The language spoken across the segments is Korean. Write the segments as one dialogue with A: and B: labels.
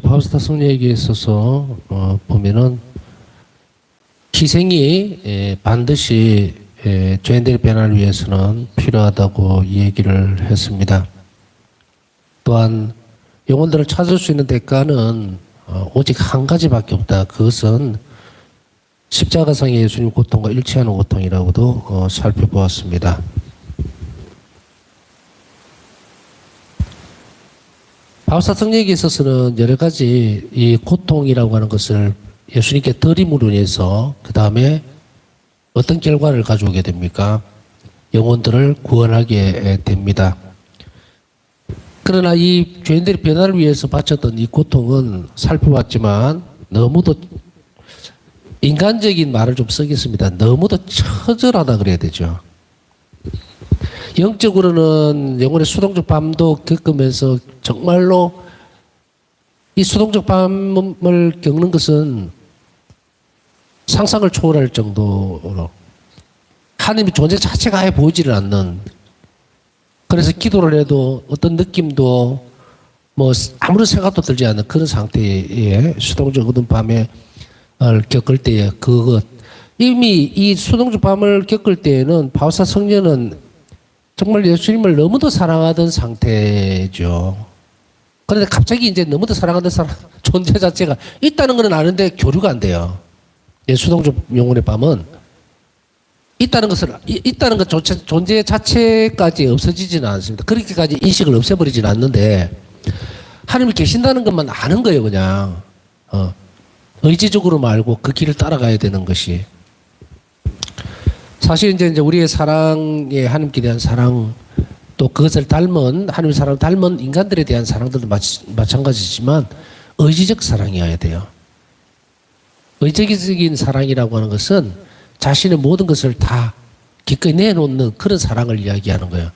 A: 바우스타 성리에게 있어서 보면은 희생이 반드시 죄인들의 변화를 위해서는 필요하다고 얘기를 했습니다. 또한 영혼들을 찾을 수 있는 대가는 오직 한 가지밖에 없다. 그것은 십자가상의 예수님 고통과 일치하는 고통이라고도 살펴보았습니다. 바우스타 성리에게 있어서는 여러 가지 이 고통이라고 하는 것을 예수님께 드림으로 인해서 그 다음에 어떤 결과를 가져오게 됩니까? 영혼들을 구원하게 됩니다. 그러나 이 죄인들의 변화를 위해서 바쳤던 이 고통은 살펴봤지만 너무도 인간적인 말을 좀 쓰겠습니다. 너무도 처절하다 그래야 되죠. 영적으로는 영혼의 수동적 밤도 겪으면서 정말로 이 수동적 밤을 겪는 것은 상상을 초월할 정도로 하나님의 존재 자체가 아예 보이지를 않는, 그래서 기도를 해도 어떤 느낌도 뭐 아무런 생각도 들지 않는 그런 상태의 수동적 어두운 밤을 겪을 때에 그것, 이미 이 수동적 밤을 겪을 때에는 바우스타 성녀는 정말 예수님을 너무도 사랑하던 상태죠. 그런데 갑자기 이제 너무도 사랑하는 존재 자체가 있다는 건 아는데 교류가 안 돼요. 수동적 영혼의 밤은 있다는 것 존재 자체까지 없어지지는 않습니다. 그렇게까지 인식을 없애버리지는 않는데 하나님이 계신다는 것만 아는 거예요, 그냥. 의지적으로 말고 그 길을 따라가야 되는 것이. 사실 이제 우리의 사랑에 하나님께 대한 사랑, 또 그것을 닮은 하나님의 사랑을 닮은 인간들에 대한 사랑들도 마찬가지지만 의지적 사랑이어야 돼요. 의지적인 사랑이라고 하는 것은 자신의 모든 것을 다 기꺼이 내놓는 그런 사랑을 이야기하는 거예요.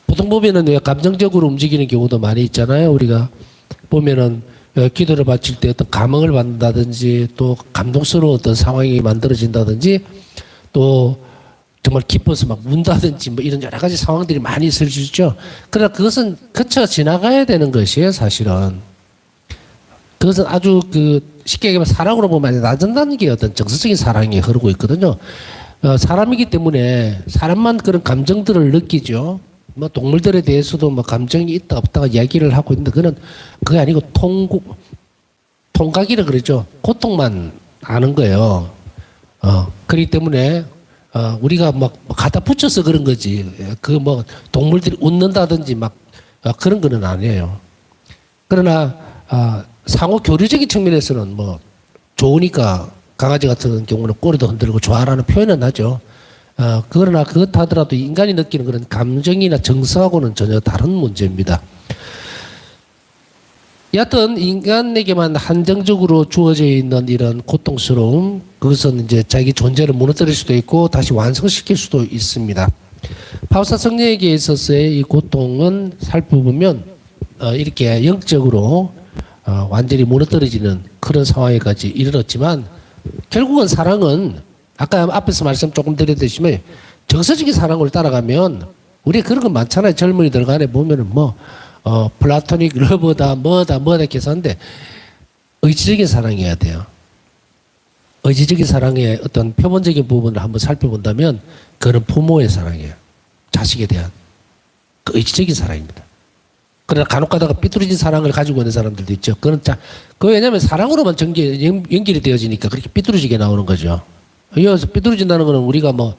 A: 보통 보면은 왜 감정적으로 움직이는 경우도 많이 있잖아요. 우리가 보면은 기도를 바칠 때 어떤 감흥을 받는다든지 또 감동스러운 어떤 상황이 만들어진다든지 또 정말 기뻐서 막 운다든지 뭐 이런 여러 가지 상황들이 많이 있을 수 있죠. 그러나 그것은 거쳐 지나가야 되는 것이에요, 사실은. 그것은 아주 쉽게 얘기하면 사랑으로 보면 낮은 단계의 어떤 정서적인 사랑이 흐르고 있거든요. 사람이기 때문에 사람만 그런 감정들을 느끼죠. 뭐 동물들에 대해서도 뭐 감정이 있다 없다가 이야기를 하고 있는데 그게 아니고 통각이라 그러죠. 고통만 아는 거예요. 그렇기 때문에 우리가 막 갖다 붙여서 그런 거지. 뭐 동물들이 웃는다든지 막 그런 거는 아니에요. 그러나 상호 교류적인 측면에서는 뭐 좋으니까 강아지 같은 경우는 꼬리도 흔들고 좋아라는 표현은 하죠. 그러나 그렇다 하더라도 인간이 느끼는 그런 감정이나 정서하고는 전혀 다른 문제입니다. 여하튼 인간에게만 한정적으로 주어져 있는 이런 고통스러움, 그것은 이제 자기 존재를 무너뜨릴 수도 있고 다시 완성시킬 수도 있습니다. 바우스타 성녀에게 있어서의 이 고통은 살펴보면 이렇게 영적으로 완전히 무너뜨려지는 그런 상황에까지 이르렀지만 결국은 사랑은 아까 앞에서 말씀 조금 드렸듯이 정서적인 사랑을 따라가면 우리가 그런 거 많잖아요. 젊은이들 간에 보면은 플라토닉 러브다 뭐다 이렇게 해서 하는데 의지적인 사랑이어야 돼요. 의지적인 사랑의 어떤 표본적인 부분을 한번 살펴본다면 그건 부모의 사랑이에요. 자식에 대한 그 의지적인 사랑입니다. 그러나 간혹 가다가 삐뚤어진 사랑을 가지고 있는 사람들도 있죠. 그 왜냐하면 사랑으로만 연결이 되어지니까 그렇게 삐뚤어지게 나오는 거죠. 이어서 삐뚤어진다는 거는 우리가 뭐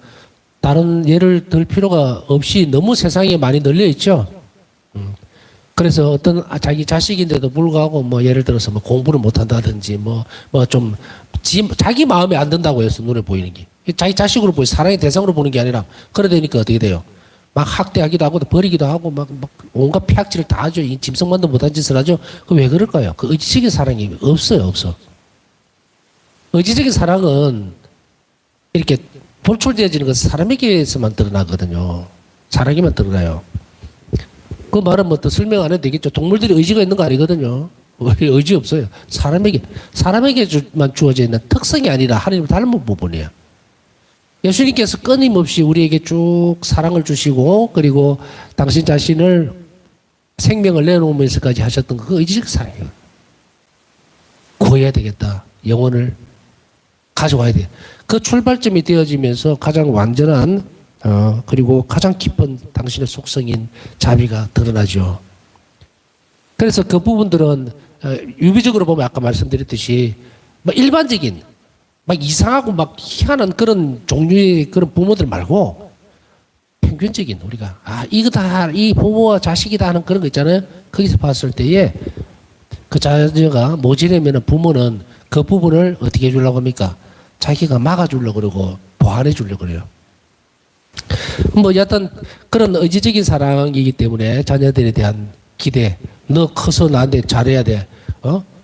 A: 다른 예를 들 필요가 없이 너무 세상에 많이 널려 있죠. 그래서 어떤 자기 자식인데도 불구하고 뭐 예를 들어서 뭐 공부를 못 한다든지 좀 자기 마음에 안 든다고 해서 눈에 보이는 게 자기 자식으로 보이 사랑의 대상으로 보는 게 아니라 그래 되니까 어떻게 돼요? 막 학대하기도 하고 버리기도 하고 막 온갖 폐악질을 다 하죠. 짐승만도 못한 짓을 하죠. 그 왜 그럴까요? 그 의지적인 사랑이 없어요. 의지적인 사랑은 이렇게 돌출되어지는 것은 사람에게서만 드러나거든요. 사람에게만 드러나요. 그 말은 뭐 또 설명 안 해도 되겠죠. 동물들이 의지가 있는 거 아니거든요. 의지 없어요. 사람에게만 주어져 있는 특성이 아니라 하나님을 닮은 부분이에요. 예수님께서 끊임없이 우리에게 쭉 사랑을 주시고 그리고 당신 자신을 생명을 내놓으면서까지 하셨던 그 의지적 사랑이에요. 구해야 되겠다. 영혼을 가져와야 돼. 그 출발점이 되어지면서 가장 완전한 그리고 가장 깊은 당신의 속성인 자비가 드러나죠. 그래서 그 부분들은 유비적으로 보면 아까 말씀드렸듯이 막 일반적인 막 이상하고 막 희한한 그런 종류의 그런 부모들 말고 평균적인 우리가 이거다 이 부모와 자식이다 하는 그런 거 있잖아요. 거기서 봤을 때에 그 자녀가 모지려면 부모는 그 부분을 어떻게 해주려고 합니까? 자기가 막아주려고 그러고 보완해주려고 그래요. 뭐 여하튼 그런 의지적인 사랑이기 때문에 자녀들에 대한 기대, 너 커서 나한테 잘해야 돼.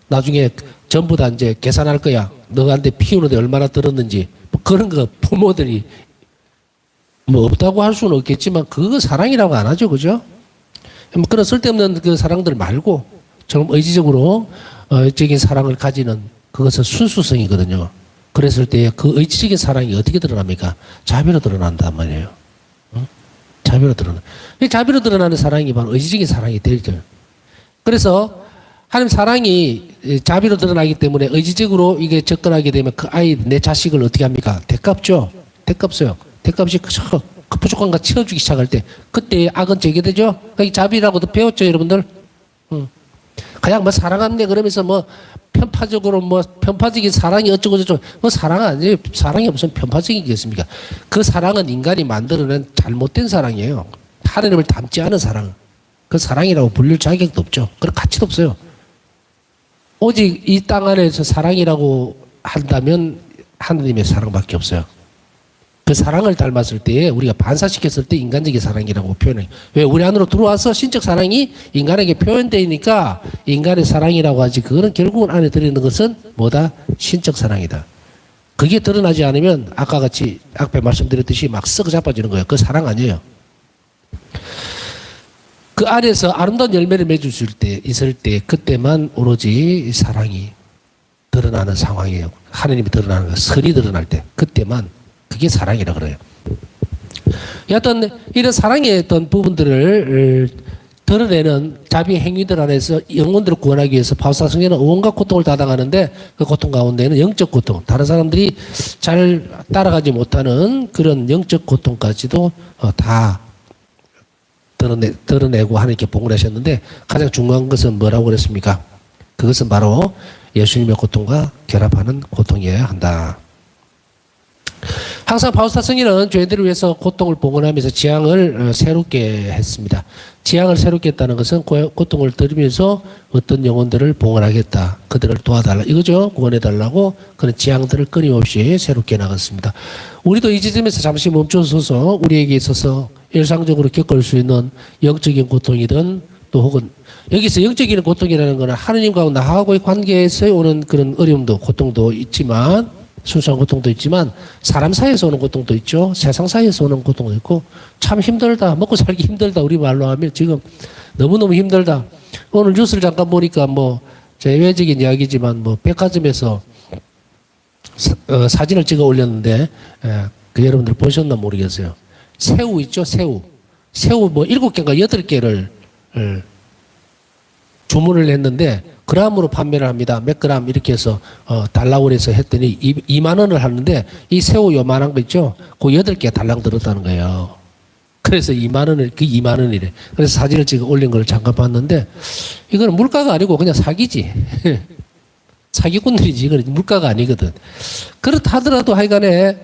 A: 나중에 전부 다 이제 계산할 거야. 너한테 피우는데 얼마나 들었는지. 뭐 그런 거 부모들이 뭐 없다고 할 수는 없겠지만 그거 사랑이라고 안 하죠. 그죠? 뭐 그런 쓸데없는 그 사랑들 말고 좀 의지적으로 적인 사랑을 가지는 그것은 순수성이거든요. 그랬을 때 그 의지적인 사랑이 어떻게 드러납니까? 자비로 드러난단 말이에요. 자비로 드러나. 이 자비로 드러나는 사랑이 바로 의지적인 사랑이 되죠. 그래서 하나님 사랑이 자비로 드러나기 때문에 의지적으로 이게 접근하게 되면 그 아이, 내 자식을 어떻게 합니까? 대값죠? 대값어요. 대값이 그 부족한 거 채워주기 시작할 때 그때 악은 제거되죠? 그게 자비라고도 배웠죠, 여러분들? 그냥 뭐 사랑합니다 그러면서 뭐 편파적으로 뭐 편파적인 사랑이 어쩌고저쩌고 뭐 사랑은 아니에요. 사랑이 무슨 편파적이겠습니까? 그 사랑은 인간이 만들어낸 잘못된 사랑이에요. 하나님을 닮지 않은 사랑. 그 사랑이라고 불릴 자격도 없죠. 그런 가치도 없어요. 오직 이 땅 안에서 사랑이라고 한다면 하나님의 사랑밖에 없어요. 그 사랑을 닮았을 때 우리가 반사시켰을 때 인간적인 사랑이라고 표현해요. 왜? 우리 안으로 들어와서 신적 사랑이 인간에게 표현되니까 인간의 사랑이라고 하지. 그거는 결국은 안에 들어있는 것은 뭐다? 신적 사랑이다. 그게 드러나지 않으면 아까 같이 앞에 말씀드렸듯이 막 썩어 자빠지는 거예요. 그 사랑 아니에요. 그 안에서 아름다운 열매를 맺을 수 있을 때 그때만 오로지 사랑이 드러나는 상황이에요. 하나님이 드러나는 거, 선이 드러날 때 그때만 그게 사랑이라 그래요. 여하튼 이런 사랑의 어떤 부분들을 드러내는 자비 행위들 안에서 영혼들을 구원하기 위해서 바울사 성경은 온갖 고통을 다 당하는데 그 고통 가운데는 영적 고통, 다른 사람들이 잘 따라가지 못하는 그런 영적 고통까지도 다 드러내고 하나님께 복을 하셨는데 가장 중요한 것은 뭐라고 그랬습니까? 그것은 바로 예수님의 고통과 결합하는 고통이어야 한다. 항상 바울사 성인은 죄인들을 위해서 고통을 봉헌하면서 지향을 새롭게 했습니다. 지향을 새롭게 했다는 것은 고통을 들으면서 어떤 영혼들을 봉헌하겠다. 그들을 도와달라. 이거죠. 구원해달라고 그런 지향들을 끊임없이 새롭게 나갔습니다. 우리도 이 지점에서 잠시 멈춰서서 우리에게 있어서 일상적으로 겪을 수 있는 영적인 고통이든 또 혹은 여기서 영적인 고통이라는 것은 하느님과 나하고의 관계에서 오는 그런 어려움도 고통도 있지만 순수한 고통도 있지만 사람 사이에서 오는 고통도 있죠. 세상 사이에서 오는 고통도 있고 참 힘들다. 먹고 살기 힘들다. 우리 말로 하면 지금 너무너무 힘들다. 오늘 뉴스를 잠깐 보니까 뭐 제외적인 이야기지만 뭐 백화점에서 사진을 찍어 올렸는데 그 여러분들 보셨나 모르겠어요. 새우 있죠. 새우 뭐 7개인가 8개를 주문을 했는데 그람으로 판매를 합니다. 몇 그램 이렇게 해서 달라고 해서 했더니 2만 원을 하는데 이 새우 요만한 거 있죠? 그 8개 달랑 들었다는 거예요. 그래서 2만 원을 그 2만 원이래. 그래서 사진을 찍어 올린 걸 잠깐 봤는데 이거는 물가가 아니고 그냥 사기지. 사기꾼들이지. 이거는 물가가 아니거든. 그렇다 하더라도 하여간에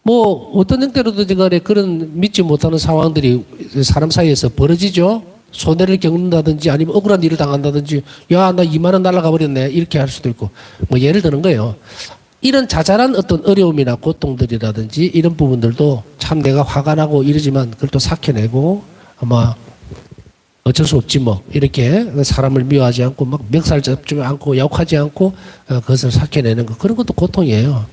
A: 뭐 어떤 형태로든 간에 그런 믿지 못하는 상황들이 사람 사이에서 벌어지죠. 손해를 겪는다든지 아니면 억울한 일을 당한다든지 야 나 2만 원 날라가 버렸네 이렇게 할 수도 있고 뭐 예를 드는 거예요. 이런 자잘한 어떤 어려움이나 고통들이라든지 이런 부분들도 참 내가 화가 나고 이러지만 그걸 또 삭혀내고 아마 어쩔 수 없지 뭐 이렇게 사람을 미워하지 않고 막 멱살 잡지 않고 약하지 않고 그것을 삭혀내는 거 그런 것도 고통이에요.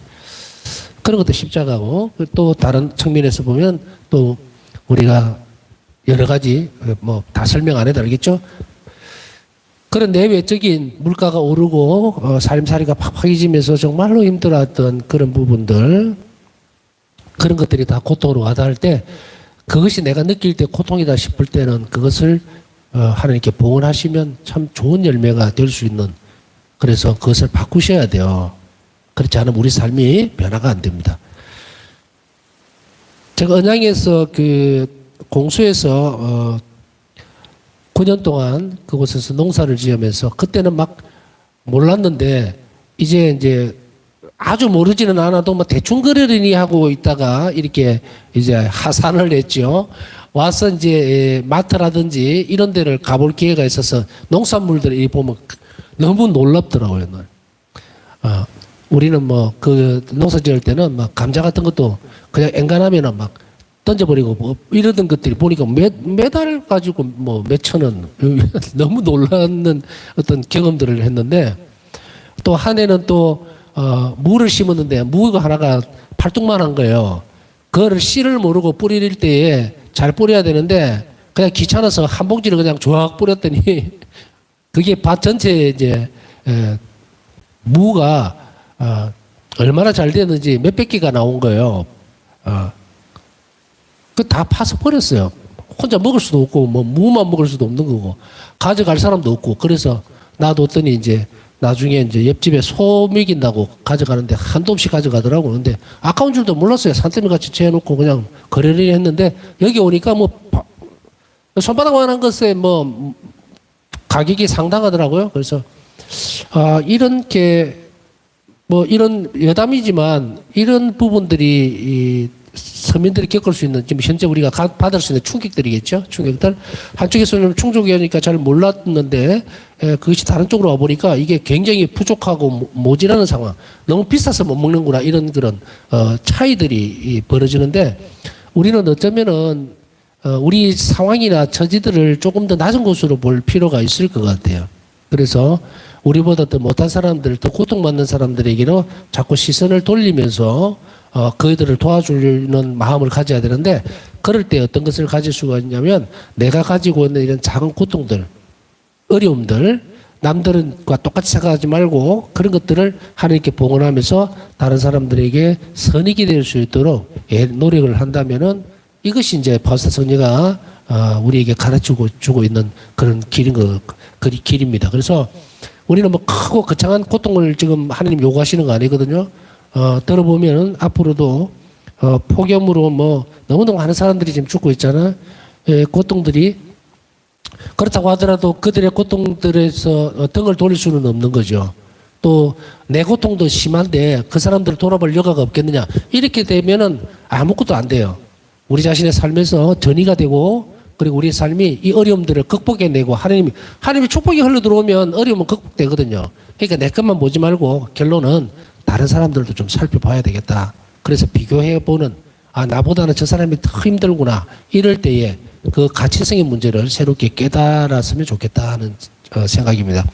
A: 그런 것도 십자가고 또 다른 측면에서 보면 또 우리가 여러 가지 뭐 다 설명 안 해도 알겠죠? 그런 내외적인 물가가 오르고 살림살이가 팍팍해지면서 정말로 힘들었던 그런 부분들 그런 것들이 다 고통으로 와닿을 때 그것이 내가 느낄 때 고통이다 싶을 때는 그것을 하나님께 봉헌하시면 참 좋은 열매가 될 수 있는, 그래서 그것을 바꾸셔야 돼요. 그렇지 않으면 우리 삶이 변화가 안 됩니다. 제가 언양에서 공수에서 9년 동안 그곳에서 농사를 지으면서 그때는 막 몰랐는데 이제 아주 모르지는 않아도 뭐 대충 그러려니 하고 있다가 이렇게 이제 하산을 했죠. 와서 이제 마트라든지 이런 데를 가볼 기회가 있어서 농산물들을 보면 너무 놀랍더라고요. 우리는 뭐 농사 지을 때는 막 감자 같은 것도 그냥 엔간하면은 막 던져버리고 뭐 이러던 것들이 보니까 매달 가지고 뭐 몇천 원 너무 놀라는 어떤 경험들을 했는데, 또 한 해는 또 무를 심었는데 무가 하나가 팔뚝만한 거예요. 그거를 씨를 모르고 뿌릴 때에 잘 뿌려야 되는데 그냥 귀찮아서 한 봉지를 그냥 쫙 뿌렸더니 그게 밭 전체에 이제 무가 얼마나 잘 됐는지 몇백 개가 나온 거예요. 그 다 파서 버렸어요. 혼자 먹을 수도 없고 뭐 무만 먹을 수도 없는 거고 가져갈 사람도 없고, 그래서 놔뒀더니 이제 나중에 이제 옆집에 소 먹인다고 가져가는데 한도 없이 가져가더라고. 근데 아까운 줄도 몰랐어요. 산더미 같이 채워놓고 그냥 거래를 했는데 여기 오니까 뭐 손바닥만한 것에 뭐 가격이 상당하더라고요. 그래서 이렇게 뭐 이런 여담이지만 이런 부분들이 서민들이 겪을 수 있는, 지금 현재 우리가 받을 수 있는 충격들이겠죠. 충격들. 한쪽에서는 충족이니까 잘 몰랐는데 그것이 다른 쪽으로 와보니까 이게 굉장히 부족하고 모자라는 상황. 너무 비싸서 못 먹는구나, 이런 그런 차이들이 벌어지는데, 우리는 어쩌면은 우리 상황이나 처지들을 조금 더 낮은 곳으로 볼 필요가 있을 것 같아요. 그래서 우리보다 더 못한 사람들, 더 고통받는 사람들에게로 자꾸 시선을 돌리면서 그들을 도와주는 마음을 가져야 되는데, 그럴 때 어떤 것을 가질 수가 있냐면, 내가 가지고 있는 이런 작은 고통들, 어려움들, 남들과 똑같이 생각하지 말고 그런 것들을 하나님께 봉헌하면서 다른 사람들에게 선익이 될 수 있도록 노력을 한다면은, 이것이 이제 바울사 성녀가 우리에게 가르치고 주고 있는 그런 길입니다. 그래서 우리는 뭐 크고 거창한 고통을 지금 하나님 요구하시는 거 아니거든요. 들어보면 앞으로도 폭염으로 뭐 너무너무 많은 사람들이 지금 죽고 있잖아. 고통들이. 그렇다고 하더라도 그들의 고통들에서 등을 돌릴 수는 없는 거죠. 또 내 고통도 심한데 그 사람들을 돌아볼 여가가 없겠느냐. 이렇게 되면은 아무것도 안 돼요. 우리 자신의 삶에서 전이가 되고, 그리고 우리의 삶이 이 어려움들을 극복해내고 하나님이 축복이 흘러 들어오면 어려움은 극복되거든요. 그러니까 내 것만 보지 말고 결론은 다른 사람들도 좀 살펴봐야 되겠다. 그래서 비교해보는, 나보다는 저 사람이 더 힘들구나. 이럴 때에 그 가치성의 문제를 새롭게 깨달았으면 좋겠다 하는 생각입니다.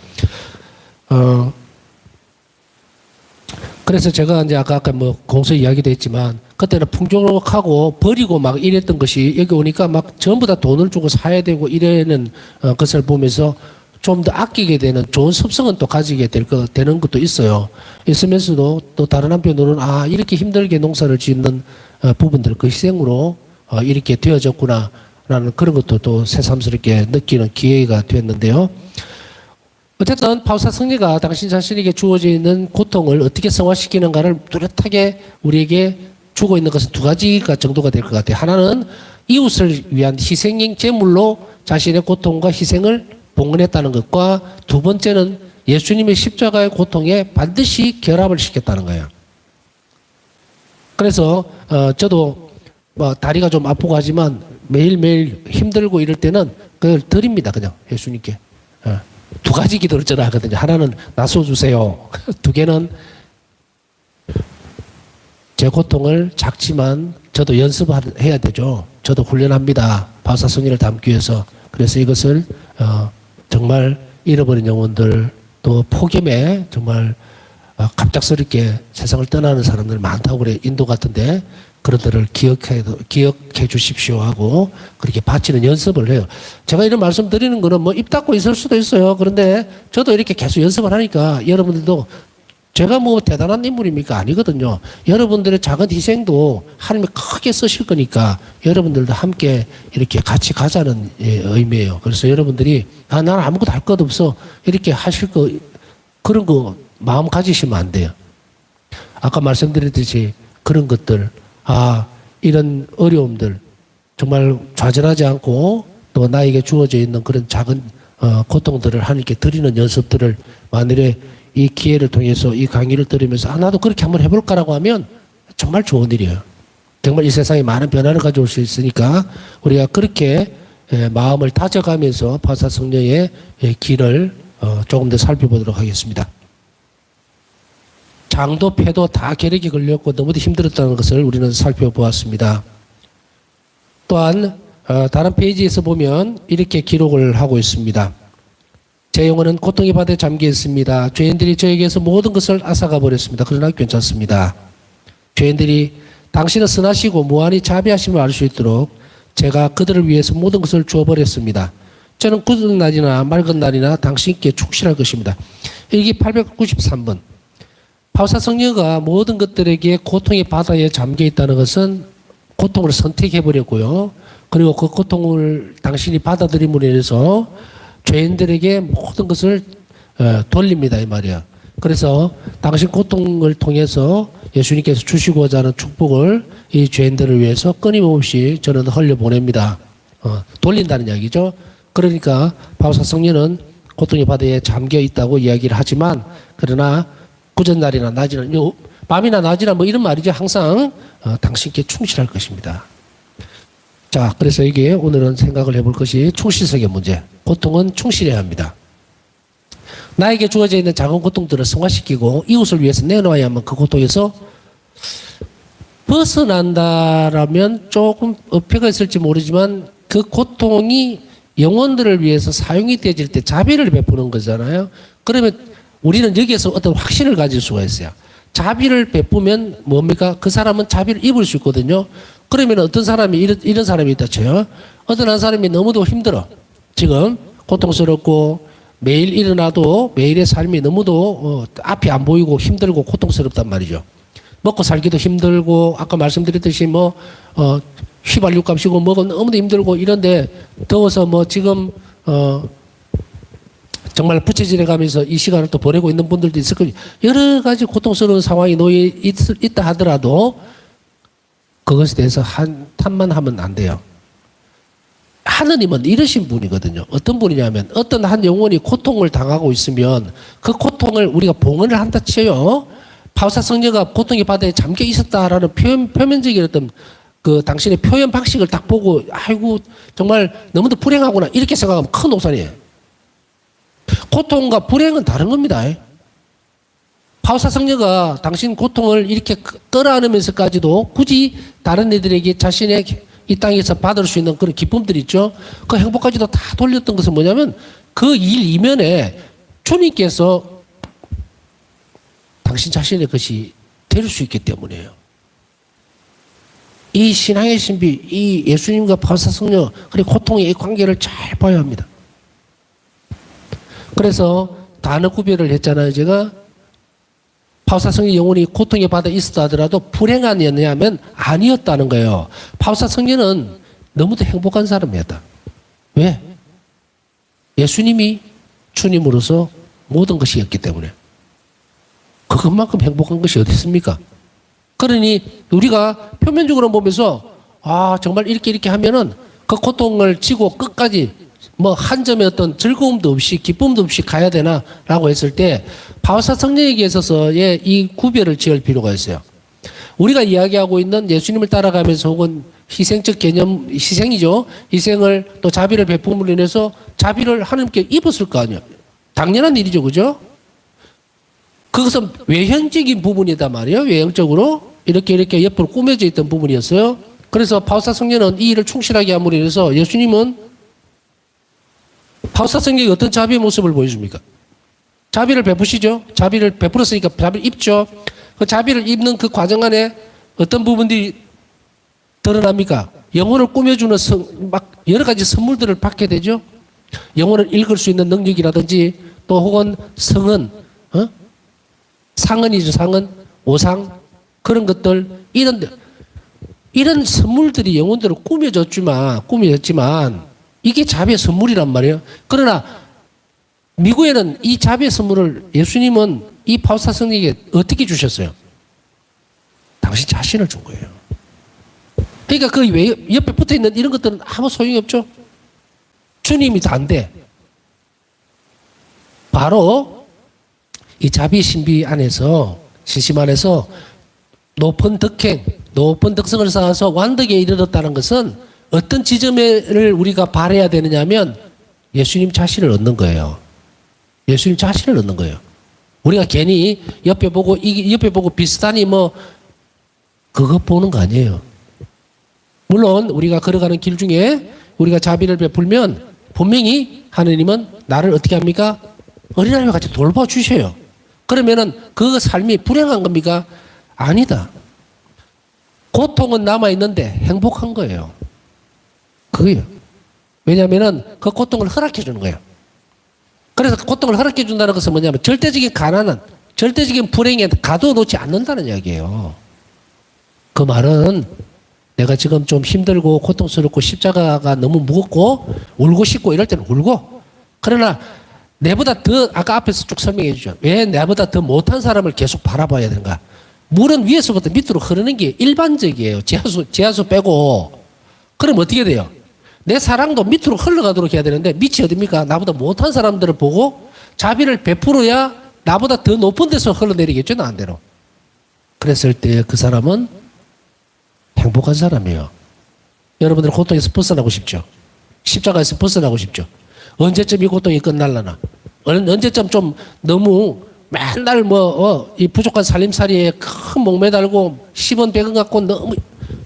A: 그래서 제가 이제 아까 뭐 공서 이야기도 했지만, 그때는 풍족하고 버리고 막 이랬던 것이 여기 오니까 막 전부 다 돈을 주고 사야 되고 이러는 것을 보면서 좀 더 아끼게 되는 좋은 습성은 또 가지게 되는 것도 있어요. 있으면서도 또 다른 한편으로는 이렇게 힘들게 농사를 짓는 부분들, 그 희생으로 이렇게 되어졌구나라는 그런 것도 또 새삼스럽게 느끼는 기회가 됐는데요. 어쨌든 바울사 성녀가 당신 자신에게 주어져 있는 고통을 어떻게 성화시키는가를 뚜렷하게 우리에게 주고 있는 것은 두 가지가 정도가 될 것 같아요. 하나는 이웃을 위한 희생인 제물로 자신의 고통과 희생을 봉헌했다는 것과, 두 번째는 예수님의 십자가의 고통에 반드시 결합을 시켰다는 거예요. 그래서 저도 뭐 다리가 좀 아프고 하지만 매일매일 힘들고 이럴 때는 그걸 드립니다. 그냥 예수님께. 두 가지 기도를 저는 하거든요. 하나는 나서주세요. 두 개는 제 고통을 작지만 저도 연습해야 되죠. 저도 훈련합니다. 바울사 성령을 담기 위해서. 그래서 이것을 정말 잃어버린 영혼들, 또 폭염에 정말 갑작스럽게 세상을 떠나는 사람들 많다고 그래. 인도 같은데 그런들을 기억해 주십시오 하고 그렇게 바치는 연습을 해요. 제가 이런 말씀 드리는 거는 뭐 입 닫고 있을 수도 있어요. 그런데 저도 이렇게 계속 연습을 하니까 여러분들도, 제가 뭐 대단한 인물입니까? 아니거든요. 여러분들의 작은 희생도 하나님이 크게 크게 쓰실 거니까 여러분들도 함께 이렇게 같이 가자는 의미예요. 그래서 여러분들이 나는 아무것도 할 것 없어 이렇게 하실 거 그런 거 마음 가지시면 안 돼요. 아까 말씀드렸듯이 그런 것들 이런 어려움들 정말 좌절하지 않고 또 나에게 주어져 있는 그런 작은 고통들을 하나님께 드리는 연습들을 만일에 이 기회를 통해서 이 강의를 들으면서 나도 그렇게 한번 해볼까라고 하면 정말 좋은 일이에요. 정말 이 세상에 많은 변화를 가져올 수 있으니까 우리가 그렇게 마음을 다져가면서 바사 성령의 길을 조금 더 살펴보도록 하겠습니다. 장도 폐도 다 결핵이 걸렸고 너무도 힘들었다는 것을 우리는 살펴보았습니다. 또한 다른 페이지에서 보면 이렇게 기록을 하고 있습니다. 제 영혼은 고통의 바다에 잠겨 있습니다. 죄인들이 저에게서 모든 것을 앗아가 버렸습니다. 그러나 괜찮습니다. 죄인들이 당신은 선하시고 무한히 자비하심을 알 수 있도록 제가 그들을 위해서 모든 것을 주어버렸습니다. 저는 굳은 날이나 맑은 날이나 당신께 충실할 것입니다. 이게 893번. 바울사 성녀가 모든 것들에게 고통의 바다에 잠겨 있다는 것은 고통을 선택해버렸고요. 그리고 그 고통을 당신이 받아들임으로 인해서 죄인들에게 모든 것을 돌립니다. 이 말이야. 그래서 당신 고통을 통해서 예수님께서 주시고자 하는 축복을 이 죄인들을 위해서 끊임없이 저는 흘려보냅니다. 돌린다는 이야기죠. 그러니까 바울사 성녀는 고통의 바다에 잠겨 있다고 이야기를 하지만 그러나 굳은 날이나 낮이나 밤이나 낮이나 뭐 이런 말이죠. 항상 당신께 충실할 것입니다. 자, 그래서 이게 오늘은 생각을 해볼 것이 충실성의 문제. 고통은 충실해야 합니다. 나에게 주어져 있는 작은 고통들을 승화시키고 이웃을 위해서 내놓아야만 그 고통에서 벗어난다라면 조금 어폐가 있을지 모르지만 그 고통이 영혼들을 위해서 사용이 되어질 때 자비를 베푸는 거잖아요. 그러면 우리는 여기에서 어떤 확신을 가질 수가 있어요. 자비를 베푸면 뭡니까? 그 사람은 자비를 입을 수 있거든요. 그러면 어떤 사람이 이런 사람이 있다 쳐요. 어떤 한 사람이 너무도 힘들어. 지금 고통스럽고 매일 일어나도 매일의 삶이 너무도 앞이 안 보이고 힘들고 고통스럽단 말이죠. 먹고 살기도 힘들고 아까 말씀드렸듯이 휘발유값이고 뭐가 너무도 힘들고 이런데 더워서 지금 정말 부채질해 가면서 이 시간을 또 보내고 있는 분들도 있을 거예요. 여러 가지 고통스러운 상황이 놓여 있다 하더라도 그것에 대해서 한탄만 하면 안 돼요. 하느님은 이러신 분이거든요. 어떤 분이냐면 어떤 한 영혼이 고통을 당하고 있으면 그 고통을 우리가 봉헌을 한다 쳐요. 바울사 성녀가 고통의 바다에 잠겨 있었다라는 표면적인 어떤 그 당신의 표현 방식을 딱 보고 아이고 정말 너무도 불행하구나 이렇게 생각하면 큰 오산이에요. 고통과 불행은 다른 겁니다. 바울사 성녀가 당신 고통을 이렇게 끌어안으면서까지도 굳이 다른 애들에게 자신의 이 땅에서 받을 수 있는 그런 기쁨들이 있죠. 그 행복까지도 다 돌렸던 것은 뭐냐면 그 일 이면에 주님께서 당신 자신의 것이 될 수 있기 때문이에요. 이 신앙의 신비, 이 예수님과 바울사 성녀 그리고 고통의 이 관계를 잘 봐야 합니다. 그래서 단어 구별을 했잖아요. 제가 바울사 성녀 영혼이 고통의 바다에 있었다 하더라도 불행한이었냐면 아니었다는 거예요. 바울사 성녀는 너무도 행복한 사람이었다. 왜? 예수님이 주님으로서 모든 것이었기 때문에. 그것만큼 행복한 것이 어디 있습니까? 그러니 우리가 표면적으로 보면서 정말 이렇게 하면은 그 고통을 지고 끝까지 한 점의 어떤 즐거움도 없이 기쁨도 없이 가야 되나라고 했을 때 바울사 성령에게 있어서의 이 구별을 지을 필요가 있어요. 우리가 이야기하고 있는 예수님을 따라가면서 혹은 희생적 개념, 희생이죠. 희생을 또 자비를 베품으로 인해서 자비를 하나님께 입었을 거 아니에요. 당연한 일이죠. 그죠? 그것은 외형적인 부분이다 말이에요. 외형적으로 이렇게 옆으로 꾸며져 있던 부분이었어요. 그래서 바울사 성령은 이 일을 충실하게 함으로 인해서 예수님은 바울사 성령이 어떤 자비의 모습을 보여줍니까? 자비를 베푸시죠. 자비를 베풀었으니까 자비를 입죠. 그 자비를 입는 그 과정 안에 어떤 부분들이 드러납니까? 영혼을 꾸며주는 여러 가지 선물들을 받게 되죠. 영혼을 읽을 수 있는 능력이라든지 또 혹은 성은, 상은이죠. 상은, 오상 그런 것들 이런데 이런 선물들이 영혼들을 꾸며졌지만 이게 자비의 선물이란 말이에요. 그러나 미국에는 이 자비의 선물을 예수님은 이 바우사 성령에게 어떻게 주셨어요? 당신 자신을 준 거예요. 그러니까 그 옆에 붙어 있는 이런 것들은 아무 소용이 없죠. 주님이 다인데 바로 이 자비 신비 안에서 신심 안에서 높은 덕성을 쌓아서 완덕에 이르렀다는 것은 어떤 지점을 우리가 바라야 되느냐면 예수님 자신을 얻는 거예요. 예수님 자신을 얻는 거예요. 우리가 괜히 옆에 보고 비슷하니 뭐 그것 보는 거 아니에요. 물론 우리가 걸어가는 길 중에 우리가 자비를 베풀면 분명히 하느님은 나를 어떻게 합니까? 어린아이와 같이 돌봐주셔요. 그러면은 그 삶이 불행한 겁니까? 아니다. 고통은 남아있는데 행복한 거예요. 그거예요. 왜냐하면은 그 고통을 허락해 주는 거예요. 그래서 고통을 허락해 준다는 것은 뭐냐면 절대적인 가난은, 절대적인 불행에 가둬놓지 않는다는 이야기예요. 그 말은 내가 지금 좀 힘들고 고통스럽고 십자가가 너무 무겁고 울고 싶고 이럴 때는 울고, 그러나 내보다 더, 아까 앞에서 쭉 설명해 주죠. 왜 내보다 더 못한 사람을 계속 바라봐야 되는가? 물은 위에서부터 밑으로 흐르는 게 일반적이에요. 지하수 빼고. 그럼 어떻게 돼요? 내 사랑도 밑으로 흘러가도록 해야 되는데 밑이 어딥니까? 나보다 못한 사람들을 보고 자비를 베풀어야 나보다 더 높은 데서 흘러내리겠죠, 나한테로. 그랬을 때 그 사람은 행복한 사람이에요. 여러분들 고통에서 벗어나고 싶죠? 십자가에서 벗어나고 싶죠? 언제쯤 이 고통이 끝날라나? 언제쯤 좀 너무 맨날 이 부족한 살림살이에 큰 목매달고 10원 100원 갖고 너무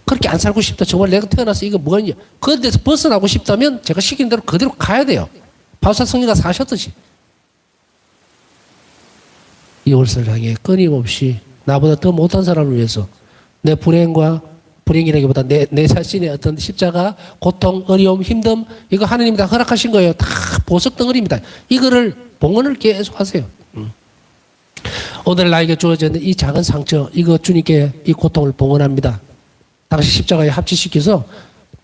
A: 그렇게 안 살고 싶다. 정말 내가 태어나서 이거 뭐냐. 그런 데서 벗어나고 싶다면 제가 시킨 대로 그대로 가야 돼요. 바우사 성령가 사셨듯이. 이웃을 향해 끊임없이 나보다 더 못한 사람을 위해서 내 불행이라기보다 내 자신의 어떤 십자가, 고통, 어려움, 힘듦, 이거 하느님이 다 허락하신 거예요. 다 보석 덩어리입니다. 이거를 봉헌을 계속 하세요. 오늘 나에게 주어져 있는 이 작은 상처, 이거 주님께 이 고통을 봉헌합니다. 당시 십자가에 합치시켜서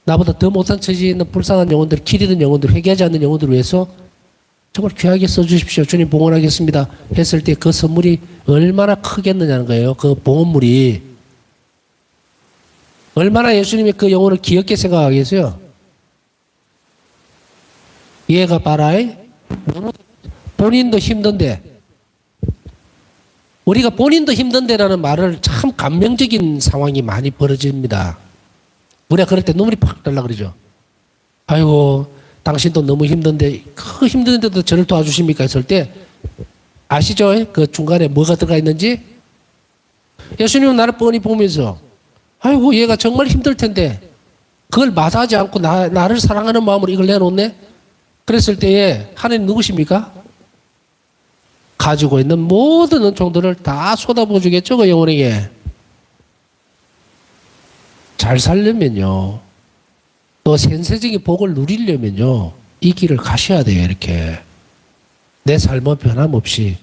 A: 나보다 더 못한 처지에 있는 불쌍한 영혼들, 길 잃은 영혼들, 회개하지 않는 영혼들을 위해서 정말 귀하게 써주십시오. 주님 봉헌하겠습니다. 했을 때 그 선물이 얼마나 크겠느냐는 거예요. 그 봉헌물이. 얼마나 예수님이 그 영혼을 귀엽게 생각하겠어요? 얘가 봐라이 본인도 힘든데, 우리가 본인도 힘든데라는 말을 참 감명적인 상황이 많이 벌어집니다. 우리가 그럴 때 눈물이 팍 날라 그러죠. 아이고 당신도 너무 힘든데 그 힘든데도 저를 도와주십니까 했을 때 아시죠? 그 중간에 뭐가 들어가 있는지? 예수님은 나를 뻔히 보면서 아이고 얘가 정말 힘들 텐데 그걸 마다하지 않고 나를 사랑하는 마음으로 이걸 내놓네? 그랬을 때에 하나님 누구십니까? 가지고 있는 모든 은총들을 다 쏟아부어 주겠죠, 그 영혼에게. 잘 살려면요, 또 sen세적인 복을 누리려면요, 이 길을 가셔야 돼요. 이렇게 내 삶은 변함없이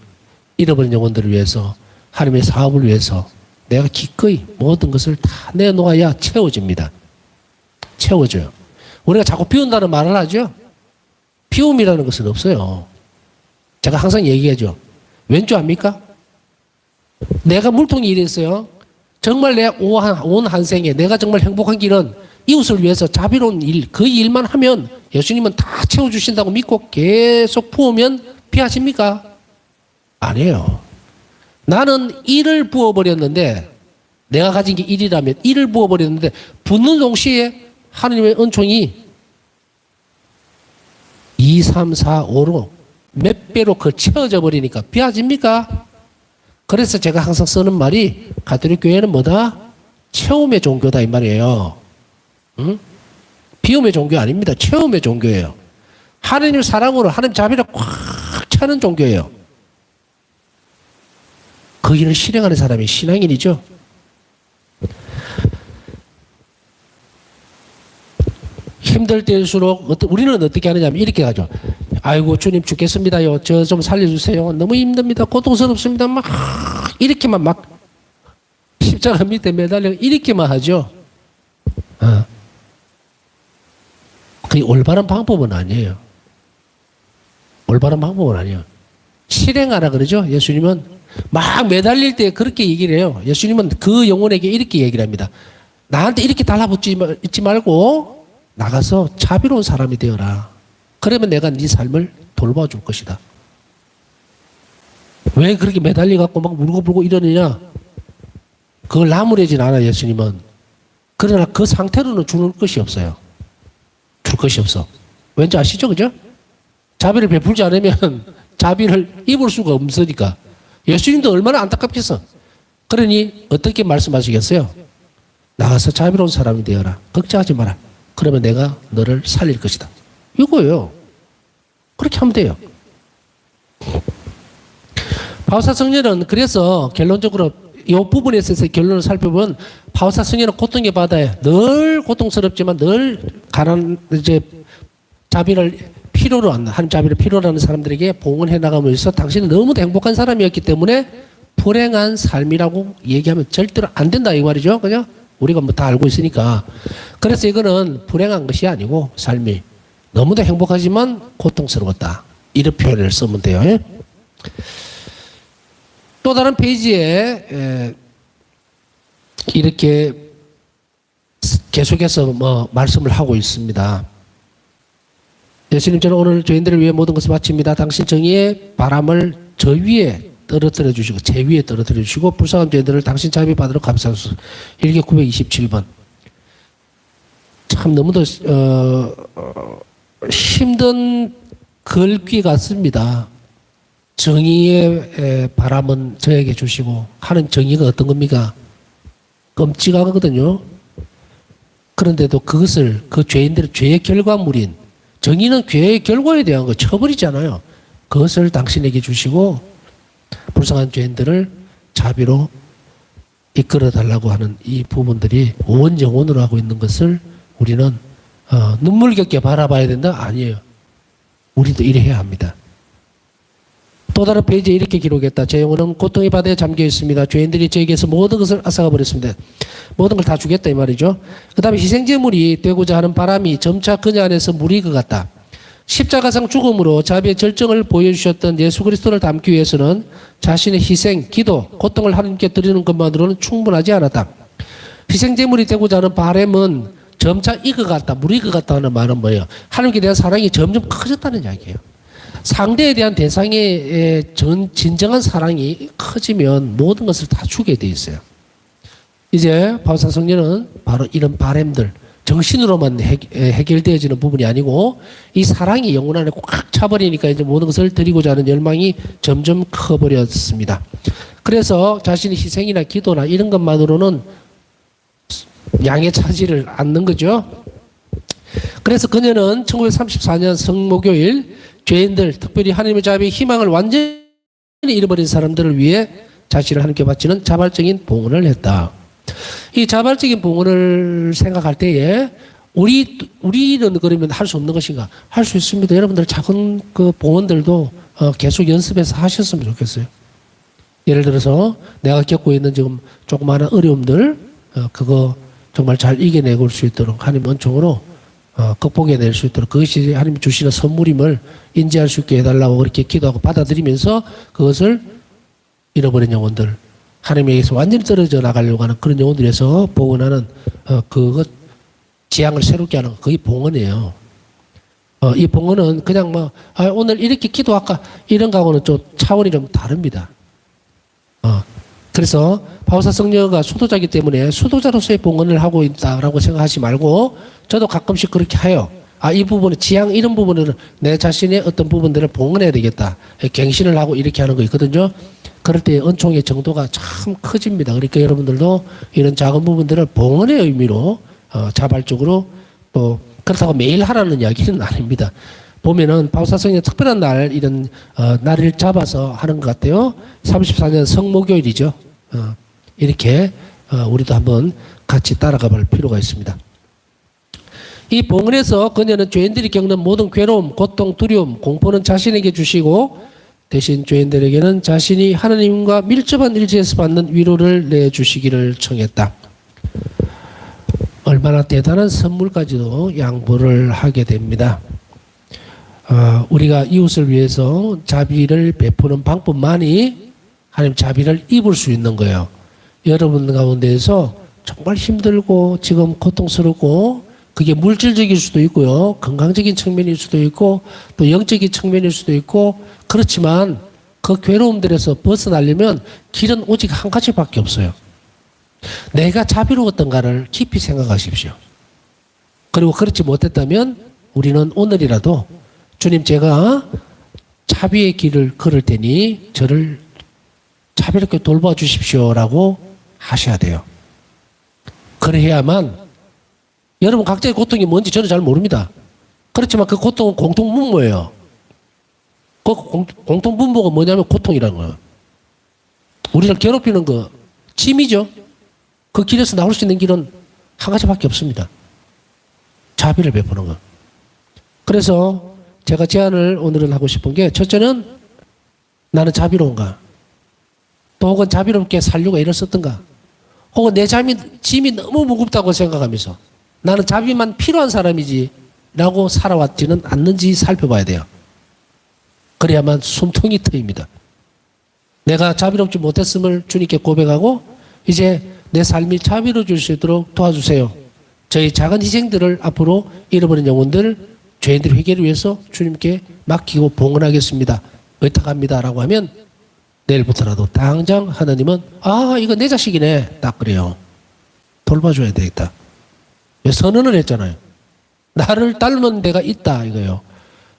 A: 잃어버린 영혼들을 위해서, 하나님의 사업을 위해서 내가 기꺼이 모든 것을 다 내놓아야 채워집니다. 채워져요. 우리가 자꾸 비운다는 말을 하죠. 비움이라는 것은 없어요. 제가 항상 얘기하죠. 왠 줄 압니까? 내가 물통이 이랬어요. 정말 내 온 한생에 내가 정말 행복한 길은 이웃을 위해서 자비로운 일, 그 일만 하면 예수님은 다 채워주신다고 믿고 계속 부으면 피하십니까? 아니에요. 나는 일을 부어버렸는데, 내가 가진 게 일이라면 일을 부어버렸는데 붓는 동시에 하나님의 은총이 2, 3, 4, 5로 몇 배로 채워져 버리니까 비하집니까? 그래서 제가 항상 쓰는 말이 가톨릭 교회는 뭐다? 채움의 종교다 이 말이에요. 응? 비움의 종교 아닙니다. 채움의 종교예요. 하나님 사랑으로 하나님 자비를 꽉 차는 종교예요. 그 일을 실행하는 사람이 신앙인이죠. 힘들 때일수록 우리는 어떻게 하느냐면 이렇게 하죠. 아이고 주님 죽겠습니다요. 저 좀 살려주세요. 너무 힘듭니다. 고통스럽습니다. 막 이렇게만 막 십자가 밑에 매달려 이렇게만 하죠. 그게 올바른 방법은 아니에요. 올바른 방법은 아니에요. 실행하라 그러죠. 예수님은 막 매달릴 때 그렇게 얘기를 해요. 예수님은 그 영혼에게 이렇게 얘기를 합니다. 나한테 이렇게 달라붙지 말고 나가서 자비로운 사람이 되어라. 그러면 내가 네 삶을 돌봐줄 것이다. 왜 그렇게 매달려갖고 막 울고불고 이러느냐? 그걸 나무래진 않아, 예수님은. 그러나 그 상태로는 주는 것이 없어요. 줄 것이 없어. 왠지 아시죠? 그죠? 자비를 베풀지 않으면 자비를 입을 수가 없으니까. 예수님도 얼마나 안타깝겠어. 그러니 어떻게 말씀하시겠어요? 나가서 자비로운 사람이 되어라. 걱정하지 마라. 그러면 내가 너를 살릴 것이다. 이거예요. 그렇게 하면 돼요. 바오사 성녀는 그래서 결론적으로 이 부분에 있어서 결론을 살펴보면 바오사 성녀는 고통의 바다에 늘 고통스럽지만 늘 자비를 필요로 하는, 하나님 자비를 필요로 하는 사람들에게 봉헌해 나가면서 당신은 너무도 행복한 사람이었기 때문에 불행한 삶이라고 얘기하면 절대로 안 된다 이 말이죠. 그죠? 우리가 뭐 다 알고 있으니까. 그래서 이거는 불행한 것이 아니고 삶이 너무도 행복하지만 고통스러웠다. 이런 표현을 쓰면 돼요. 예? 또 다른 페이지에 이렇게 계속해서 말씀을 하고 있습니다. 예수님, 저는 오늘 죄인들을 위해 모든 것을 바칩니다. 당신 정의의 바람을 저 위에 떨어뜨려 주시고 제 위에 떨어뜨려 주시고 불쌍한 죄인들을 당신 자비 받으러 감사하소서. 일기 927번. 참 너무도 힘든 글귀 같습니다. 정의의 바람은 저에게 주시고 하는 정의가 어떤 겁니까? 끔찍하거든요. 그런데도 그것을 그 죄인들의 죄의 결과물인 정의는 죄의 결과에 대한 거 처벌이잖아요. 그것을 당신에게 주시고 불쌍한 죄인들을 자비로 이끌어 달라고 하는 이 부분들이 원정원으로 하고 있는 것을 우리는 눈물겹게 바라봐야 된다? 아니에요. 우리도 이래 해야 합니다. 또 다른 페이지에 이렇게 기록했다. 제 영혼은 고통의 바다에 잠겨 있습니다. 죄인들이 저에게서 모든 것을 앗아가 버렸습니다. 모든 걸 다 주겠다 이 말이죠. 그 다음에 희생제물이 되고자 하는 바람이 점차 그녀 안에서 무리 것 같다. 십자가상 죽음으로 자비의 절정을 보여주셨던 예수 그리스도를 담기 위해서는 자신의 희생, 기도, 고통을 하나님께 드리는 것만으로는 충분하지 않았다. 희생제물이 되고자 하는 바람은 점차 익어 갔다, 무리 것 같다 하는 말은 뭐예요? 하나님께 대한 사랑이 점점 커졌다는 이야기예요. 상대에 대한 대상의 진정한 사랑이 커지면 모든 것을 다 주게 돼 있어요. 이제 바오사 성녀는 바로 이런 바램들, 정신으로만 해결되어지는 부분이 아니고 이 사랑이 영혼 안에 꽉 차버리니까 이제 모든 것을 드리고자 하는 열망이 점점 커버렸습니다. 그래서 자신의 희생이나 기도나 이런 것만으로는 양에 차지를 않는 거죠. 그래서 그녀는 1934년 성목요일 죄인들, 특별히 하나님의 자비의 희망을 완전히 잃어버린 사람들을 위해 자신을 하나님께 바치는 자발적인 봉헌을 했다. 이 자발적인 봉헌을 생각할 때에 우리는 그러면 할 수 없는 것인가? 할 수 있습니다. 여러분들 작은 그 봉헌들도 계속 연습해서 하셨으면 좋겠어요. 예를 들어서 내가 겪고 있는 지금 조그마한 어려움들 그거 정말 잘 이겨내볼 수 있도록 하나님 은총으로 극복해낼 수 있도록 그것이 하나님이 주시는 선물임을 인지할 수 있게 해달라고 그렇게 기도하고 받아들이면서 그것을 잃어버린 영혼들 하나님에게서 완전히 떨어져 나가려고 하는 그런 영혼들에서 봉헌하는 그것 지향을 새롭게 하는 그게 봉헌이에요. 이 봉헌은 그냥 오늘 이렇게 기도할까 이런 거하고는 좀 차원이 좀 다릅니다. 그래서 바오사 성녀가 수도자이기 때문에 수도자로서의 봉헌을 하고 있다라고 생각하지 말고 저도 가끔씩 그렇게 해요. 이 부분은 지향 이런 부분은 내 자신의 어떤 부분들을 봉헌해야 되겠다. 갱신을 하고 이렇게 하는 거 있거든요. 그럴 때 은총의 정도가 참 커집니다. 그러니까 여러분들도 이런 작은 부분들을 봉헌의 의미로 자발적으로 또 그렇다고 매일 하라는 이야기는 아닙니다. 보면은 바오사 성녀 특별한 날 이런 날을 잡아서 하는 것 같아요. 34년 성목요일이죠. 이렇게 우리도 한번 같이 따라가 볼 필요가 있습니다. 이 봉헌에서 그녀는 죄인들이 겪는 모든 괴로움, 고통, 두려움, 공포는 자신에게 주시고 대신 죄인들에게는 자신이 하나님과 밀접한 일지에서 받는 위로를 내주시기를 청했다. 얼마나 대단한 선물까지도 양보를 하게 됩니다. 우리가 이웃을 위해서 자비를 베푸는 방법만이 하나님 자비를 입을 수 있는 거예요. 여러분 가운데에서 정말 힘들고 지금 고통스럽고 그게 물질적일 수도 있고요. 건강적인 측면일 수도 있고 또 영적인 측면일 수도 있고 그렇지만 그 괴로움들에서 벗어나려면 길은 오직 한 가지밖에 없어요. 내가 자비로웠던가를 깊이 생각하십시오. 그리고 그렇지 못했다면 우리는 오늘이라도 주님 제가 자비의 길을 걸을 테니 저를 자비롭게 돌봐주십시오라고 하셔야 돼요. 그래야만 여러분 각자의 고통이 뭔지 저는 잘 모릅니다. 그렇지만 그 고통은 공통분모예요. 그 공통분모가 뭐냐면 고통이라는 거예요. 우리를 괴롭히는 거 짐이죠. 그 길에서 나올 수 있는 길은 한 가지밖에 없습니다. 자비를 베푸는 거. 그래서 제가 제안을 오늘은 하고 싶은 게 첫째는 나는 자비로운가? 또 혹은 자비롭게 살려고 애를 썼던가? 혹은 내 짐이 너무 무겁다고 생각하면서 나는 자비만 필요한 사람이지 라고 살아왔지는 않는지 살펴봐야 돼요. 그래야만 숨통이 트입니다. 내가 자비롭지 못했음을 주님께 고백하고 이제 내 삶이 자비로워질 수 있도록 도와주세요. 저희 작은 희생들을 앞으로 잃어버린 영혼들 죄인들 회개를 위해서 주님께 맡기고 봉헌하겠습니다. 의탁합니다 라고 하면 내일부터라도 당장 하나님은 이거 내 자식이네 딱 그래요. 돌봐줘야 되겠다. 왜 선언을 했잖아요. 나를 닮은 데가 있다 이거예요.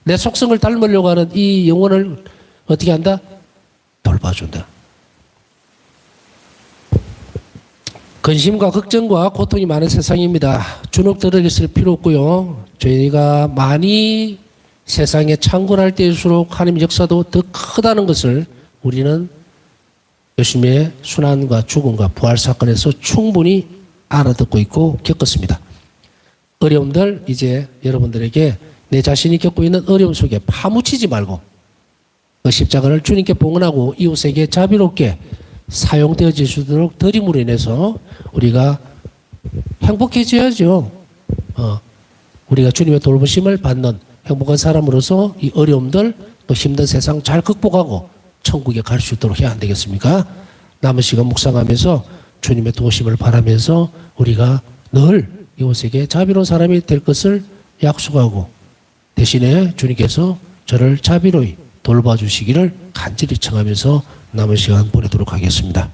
A: 내 속성을 닮으려고 하는 이 영혼을 어떻게 한다? 돌봐준다. 근심과 걱정과 고통이 많은 세상입니다. 주눅들어 있을 필요 없고요. 저희가 많이 세상에 창궐할 때일수록 하나님 역사도 더 크다는 것을 우리는 예수님의 순환과 죽음과 부활 사건에서 충분히 알아듣고 있고 겪었습니다. 어려움들 이제 여러분들에게 내 자신이 겪고 있는 어려움 속에 파묻히지 말고 그 십자가를 주님께 봉헌하고 이웃에게 자비롭게 사용되어질 수 있도록 드림으로 인해서 우리가 행복해져야죠. 우리가 주님의 돌보심을 받는 행복한 사람으로서 이 어려움들 또 힘든 세상 잘 극복하고 천국에 갈 수 있도록 해야 안 되겠습니까? 남은 시간 묵상하면서 주님의 도우심을 바라면서 우리가 늘 이웃에게 자비로운 사람이 될 것을 약속하고 대신에 주님께서 저를 자비로이 돌봐주시기를 간절히 청하면서 남은 시간 보내도록 하겠습니다.